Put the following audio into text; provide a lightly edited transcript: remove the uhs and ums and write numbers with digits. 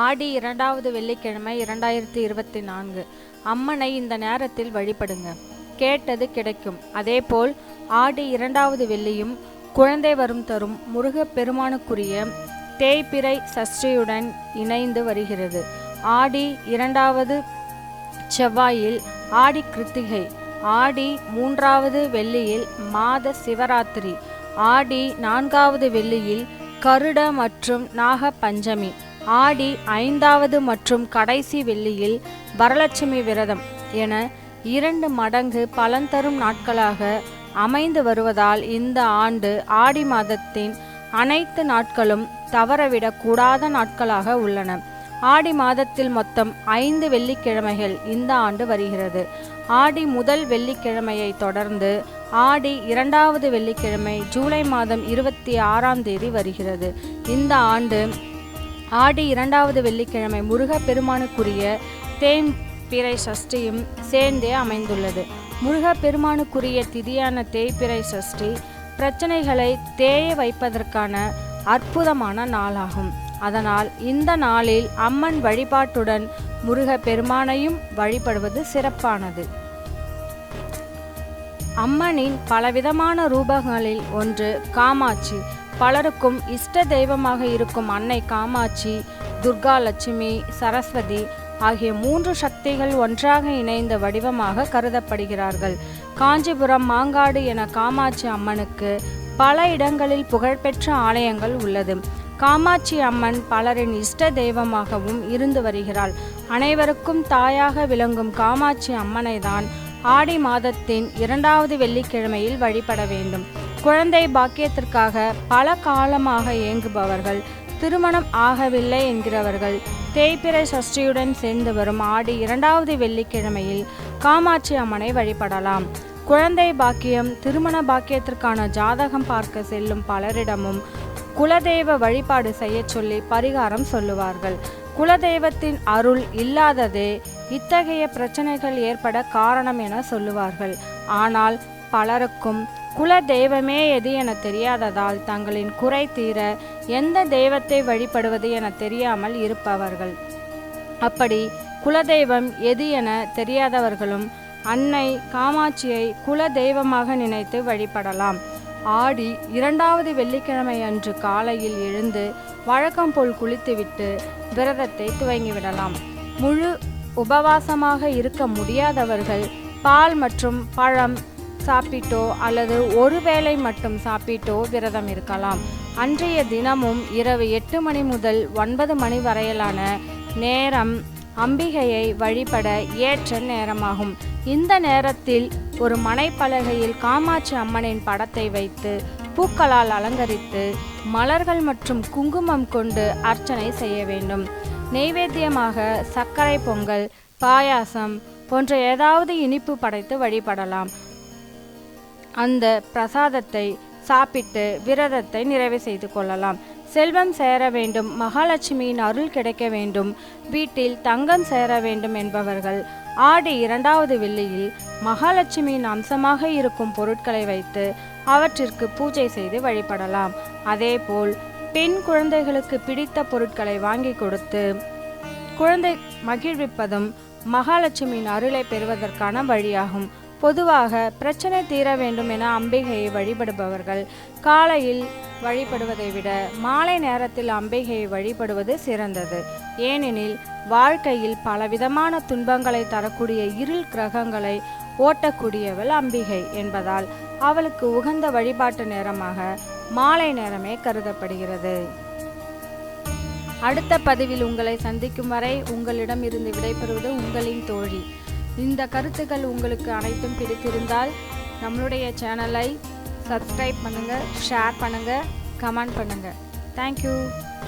ஆடி 2வது வெள்ளிக்கிழமை 2024. அம்மனை இந்த நேரத்தில் வழிபடுங்க, கேட்டது கிடைக்கும். அதேபோல் ஆடி 2வது வெள்ளியும் குழந்தை வரும் தரும் முருகப்பெருமானுக்குரிய தேய்பிறை சஷ்டியுடன் இணைந்து வருகிறது. ஆடி 2வது செவ்வாயில் ஆடி கிருத்திகை, ஆடி 3வது வெள்ளியில் மாத சிவராத்திரி, ஆடி 4வது வெள்ளியில் கருட மற்றும் நாக பஞ்சமி, ஆடி 5வது மற்றும் கடைசி வெள்ளியில் வரலட்சுமி விரதம் என 2 மடங்கு பலன் தரும் நாட்களாக அமைந்து வருவதால் இந்த ஆண்டு ஆடி மாதத்தின் அனைத்து நாட்களும் தவறவிடக்கூடாத நாட்களாக உள்ளன. ஆடி மாதத்தில் மொத்தம் 5 வெள்ளிக்கிழமைகள் இந்த ஆண்டு வருகிறது. ஆடி முதல் வெள்ளிக்கிழமையை தொடர்ந்து ஆடி 2வது வெள்ளிக்கிழமை ஜூலை மாதம் 26ஆம் தேதி வருகிறது. இந்த ஆண்டு ஆடி 2வது வெள்ளிக்கிழமை முருகப்பெருமானுக்குரிய தேய்பிறை சஷ்டியும் சேர்ந்தே அமைந்துள்ளது. முருகப்பெருமானுக்குரிய திதியான தேய்பிறை சஷ்டி பிரச்சனைகளை தேய வைப்பதற்கான அற்புதமான நாளாகும். அதனால் இந்த நாளில் அம்மன் வழிபாட்டுடன் முருகப்பெருமானையும் வழிபடுவது சிறப்பானது. அம்மனின் பலவிதமான ரூபங்களில் ஒன்று காமாட்சி. பலருக்கும் இஷ்ட தெய்வமாக இருக்கும் அன்னை காமாட்சி, துர்கா, லட்சுமி, சரஸ்வதி ஆகிய 3 சக்திகள் ஒன்றாக இணைந்த வடிவமாக கருதப்படுகிறார்கள். காஞ்சிபுரம், மாங்காடு என காமாட்சி அம்மனுக்கு பல இடங்களில் புகழ்பெற்ற ஆலயங்கள் உள்ளது. காமாட்சி அம்மன் பலரின் இஷ்ட தெய்வமாகவும் இருந்து வருகிறாள். அனைவருக்கும் தாயாக விளங்கும் காமாட்சி அம்மனை தான் ஆடி மாதத்தின் 2வது வெள்ளிக்கிழமையில் வழிபட வேண்டும். குழந்தை பாக்கியத்திற்காக பல காலமாக ஏங்குபவர்கள், திருமணம் ஆகவில்லை என்கிறவர்கள் தேய்பிறை சஷ்டியுடன் சேர்ந்து வரும் ஆடி 2வது வெள்ளிக்கிழமையில் காமாட்சி அம்மனை வழிபடலாம். குழந்தை பாக்கியம், திருமண பாக்கியத்திற்கான ஜாதகம் பார்க்க செல்லும் பலரிடமும் குலதெய்வ வழிபாடு செய்ய சொல்லி பரிகாரம் சொல்லுவார்கள். குலதெய்வத்தின் அருள் இல்லாததே இத்தகைய பிரச்சனைகள் ஏற்பட காரணம் என சொல்லுவார்கள். ஆனால் பலருக்கும் குல தெய்வமே எது என தெரியாததால் தங்களின் குறை தீர எந்த தெய்வத்தை வழிபடுவது என தெரியாமல் இருப்பவர்கள். அப்படி குலதெய்வம் எது என தெரியாதவர்களும் அன்னை காமாட்சியை குல தெய்வமாக நினைத்து வழிபடலாம். ஆடி 2வது வெள்ளிக்கிழமை அன்று காலையில் எழுந்து வழக்கம் போல் குளித்துவிட்டு விரதத்தை துவங்கிவிடலாம். முழு உபவாசமாக இருக்க முடியாதவர்கள் பால் மற்றும் பழம் சாப்பிட்டோ அல்லது ஒரு வேளை மட்டும் சாப்பிட்டோ விரதம் இருக்கலாம். அன்றைய தினமும் இரவு 8 மணி முதல் 9 மணி வரையிலான நேரம் அம்பிகையை வழிபட ஏற்ற நேரமாகும். இந்த நேரத்தில் ஒரு மனைப்பலகையில் காமாட்சி அம்மனின் படத்தை வைத்து பூக்களால் அலங்கரித்து மலர்கள் மற்றும் குங்குமம் கொண்டு அர்ச்சனை செய்ய வேண்டும். நெய்வேத்தியமாக சர்க்கரை பொங்கல், பாயாசம் போன்ற ஏதாவது இனிப்பு படைத்து வழிபடலாம். அந்த பிரசாதத்தை சாப்பிட்டு விரதத்தை நிறைவு செய்து கொள்ளலாம். செல்வம் சேர வேண்டும், மகாலட்சுமியின் அருள் கிடைக்க வேண்டும், வீட்டில் தங்கம் சேர வேண்டும் என்பவர்கள் ஆடி 2வது வெள்ளியில் மகாலட்சுமியின் அம்சமாக இருக்கும் பொருட்களை வைத்து அவற்றிற்கு பூஜை செய்து வழிபடலாம். அதேபோல் பெண் குழந்தைகளுக்கு பிடித்த பொருட்களை வாங்கி கொடுத்து குழந்தை மகிழ்விப்பதும் மகாலட்சுமியின் அருளை பெறுவதற்கான வழியாகும். பொதுவாக பிரச்சனை தீர வேண்டும் என அம்பிகையை வழிபடுபவர்கள் காலையில் வழிபடுவதை விட மாலை நேரத்தில் அம்பிகையை வழிபடுவது சிறந்தது. ஏனெனில் வாழ்க்கையில் பலவிதமான துன்பங்களை தரக்கூடிய இருள் கிரகங்களை ஓட்டக்கூடியவள் அம்பிகை என்பதால் அவளுக்கு உகந்த வழிபாட்டு நேரமாக மாலை நேரமே கருதப்படுகிறது. அடுத்த பதிவில் உங்களை சந்திக்கும் வரை உங்களிடம் இருந்து விடைபெறுவது உங்களின் தோழி. இந்த கருத்துக்கள் உங்களுக்கு அனைத்தும் பிடித்திருந்தால் நம்மளுடைய சேனலை சப்ஸ்கிரைப் பண்ணுங்கள், ஷேர் பண்ணுங்கள், கமெண்ட் பண்ணுங்கள். தேங்க்யூ.